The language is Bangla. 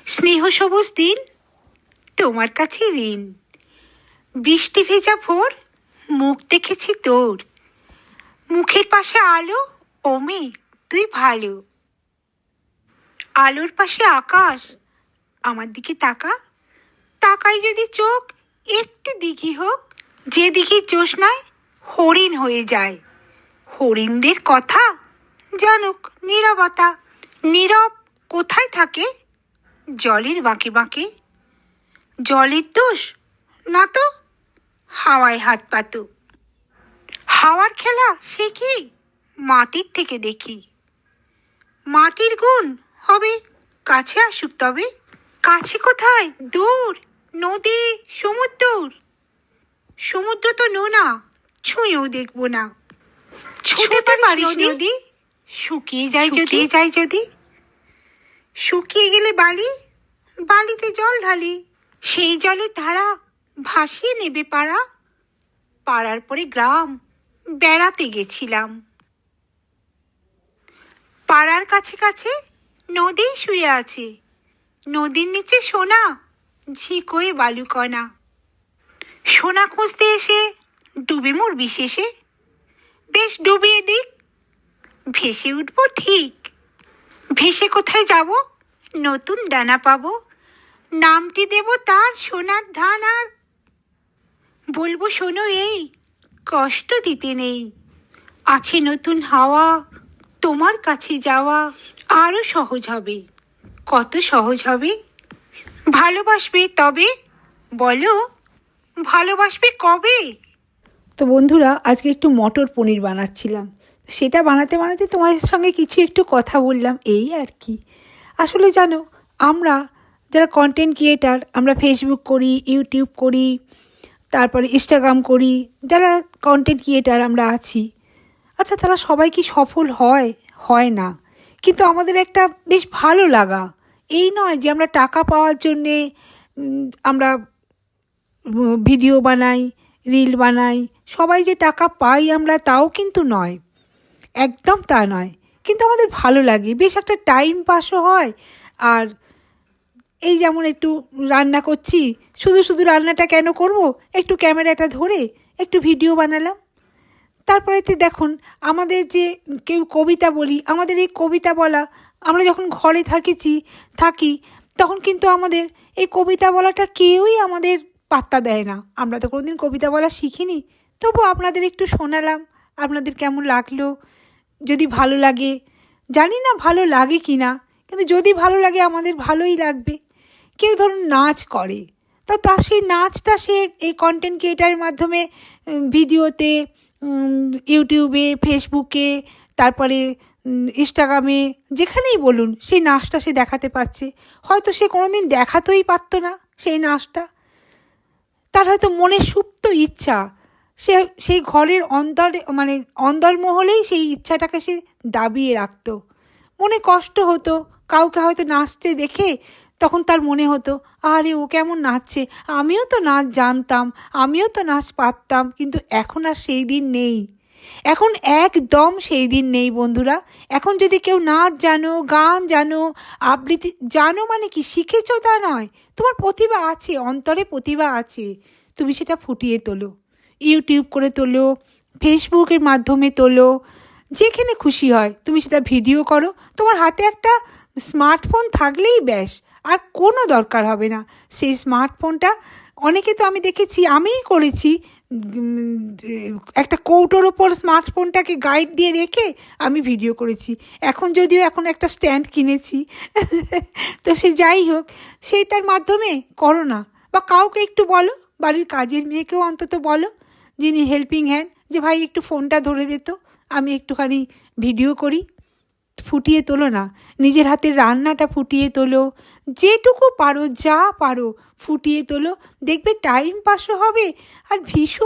স্নেহ সবুজ দিন, তোমার কাছে ঋণ। বৃষ্টি ভেজা ভোর, মুখ দেখেছি তোর। মুখের পাশে আলো, ওমে তুই ভালো। আলোর পাশে আকাশ, আমার দিকে তাকা। তাকাই যদি চোখ, একটু দিঘি হোক। যে দিঘির জোছনায় হরিণ হয়ে যায়। হরিণদের কথা জানুক নীরবতা। নীরব কোথায় থাকে? জলের বাঁকে বাঁকে। জলের দোষ না তো, হাওয়ায় হাত পাতো। হাওয়ার খেলা সে কি মাটির থেকে দেখি। মাটির গুণ হবে কাছে আসুক তবে। কাছে কোথায়, দূর, নদী সমুদ্র। সমুদ্র তো নোনা, ছুঁয়েও দেখবো না। ছুঁতে পারিস নদী, শুকিয়ে যায় যদি। শুকিয়ে গেলে বালি, বালিতে জল ঢালি। সেই জলের ধারা ভাসিয়ে নেবে পাড়া। পাড়ার পরে গ্রাম বেড়াতে গেছিলাম। পাড়ার কাছে কাছে নদী শুয়ে আছে। নদীর নিচে সোনা, ঝিকোয় বালুকণা। সোনা খুঁজতে এসে ডুবে মরবি শেষে। বেশ ডুবিয়ে দিক, ভেসে উঠবো ঠিক। ভেসে কোথায় যাব, নতুন ডানা পাবো। নামটি দেব তার সোনার ধান। আর বলবো শোনো এই, কষ্ট দিতে নেই। আছে নতুন হাওয়া, তোমার কাছে যাওয়া আরো সহজ হবে। কত সহজ হবে। ভালোবাসবে তবে, বলো ভালোবাসবে কবে? তো বন্ধুরা, আজকে একটু মটর পনির বানাচ্ছিলাম। সেটা বানাতে বানাতে তোমাদের সঙ্গে কিছু একটু কথা বললাম, এই আর কি। আসলে জানো, আমরা যারা কন্টেন্ট ক্রিয়েটার, আমরা ফেসবুক করি, ইউটিউব করি, তারপরে ইনস্টাগ্রাম করি, যারা কন্টেন্ট ক্রিয়েটার আমরা আছি, আচ্ছা তারা সবাই কি সফল হয়? হয় না। কিন্তু আমাদের একটা বেশ ভালো লাগা, এই নয় যে আমরা টাকা পাওয়ার জন্যে আমরা ভিডিও বানাই, রিল বানাই। সবাই যে টাকা পাই আমরা, তাও কিন্তু নয়, একদম তা নয়। কিন্তু আমাদের ভালো লাগে, বেশ একটা টাইম পাসও হয়। আর এই যেমন একটু রান্না করছি, শুধু শুধু রান্নাটা কেন করব, একটু ক্যামেরাটা ধরে একটু ভিডিও বানালাম। তারপরেতে দেখুন, আমাদের যে কেউ কবিতা বলি, আমাদের এই কবিতা বলা, আমরা যখন ঘরে থাকি তখন কিন্তু আমাদের এই কবিতা বলাটা কেউই আমাদের পাত্তা দেয় না। আমরা তো কোনোদিন কবিতা বলা শিখিনি। তবু আপনাদের একটু শোনালাম, আপনাদের কেমন লাগলো। যদি ভালো লাগে, জানি না ভালো লাগে কি না, কিন্তু যদি ভালো লাগে আমাদের ভালোই লাগবে। কেউ ধরুন নাচ করে, তার সেই নাচটা সে এই কন্টেন্ট ক্রিয়েটারের মাধ্যমে ভিডিওতে, ইউটিউবে, ফেসবুকে, তারপরে ইনস্টাগ্রামে, যেখানেই বলুন সেই নাচটা সে দেখাতে পারছে। হয়তো সে কোনো দিন দেখাতেই পারতো না সেই নাচটা। তার হয়তো মনের সুপ্ত ইচ্ছা, সে সেই ঘরের অন্দরমহলেই সেই ইচ্ছাটাকে সে দাবিয়ে রাখতো। মনে কষ্ট হতো, কাউকে হয়তো নাচতে দেখে তখন তার মনে হতো, আরে ও কেমন নাচছে, আমিও তো নাচ জানতাম, আমিও তো নাচ পারতাম। কিন্তু এখন আর সেই দিন নেই, এখন একদম সেই দিন নেই বন্ধুরা। এখন যদি কেউ নাচ জানো, গান জানো, আবৃত্তি জানো, মানে কি শিখেছো তা নয়, তোমার প্রতিভা আছে, অন্তরে প্রতিভা আছে, তুমি সেটা ফুটিয়ে তোলো। ইউটিউব করে তোলো, ফেসবুকের মাধ্যমে তোলো, যেখানে খুশি হয় তুমি সেটা ভিডিও করো। তোমার হাতে একটা স্মার্টফোন থাকলেই ব্যাস, আর কোনো দরকার হবে না। সেই স্মার্টফোনটা, অনেকে তো আমি দেখেছি, আমিই করেছি, একটা কৌটোর ওপর স্মার্টফোনটাকে গাইড দিয়ে রেখে আমি ভিডিও করেছি। যদিও এখন একটা স্ট্যান্ড কিনেছি। তো সে যাই হোক, সেইটার মাধ্যমে করো না। বা কাউকে একটু বলো, বাড়ির কাজের মেয়েকেও অন্তত বলো, যিনি হেল্পিং হ্যান্ড, যে ভাই একটু ফোনটা ধরে দিত, আমি একটুখানি ভিডিও করি। ফুটিয়ে তোলো না, নিজের হাতের রান্নাটা ফুটিয়ে তোলো, যেটুকু পারো, যা পারো ফুটিয়ে তোলো। দেখবে টাইম পাসও হবে, আর ভীষণ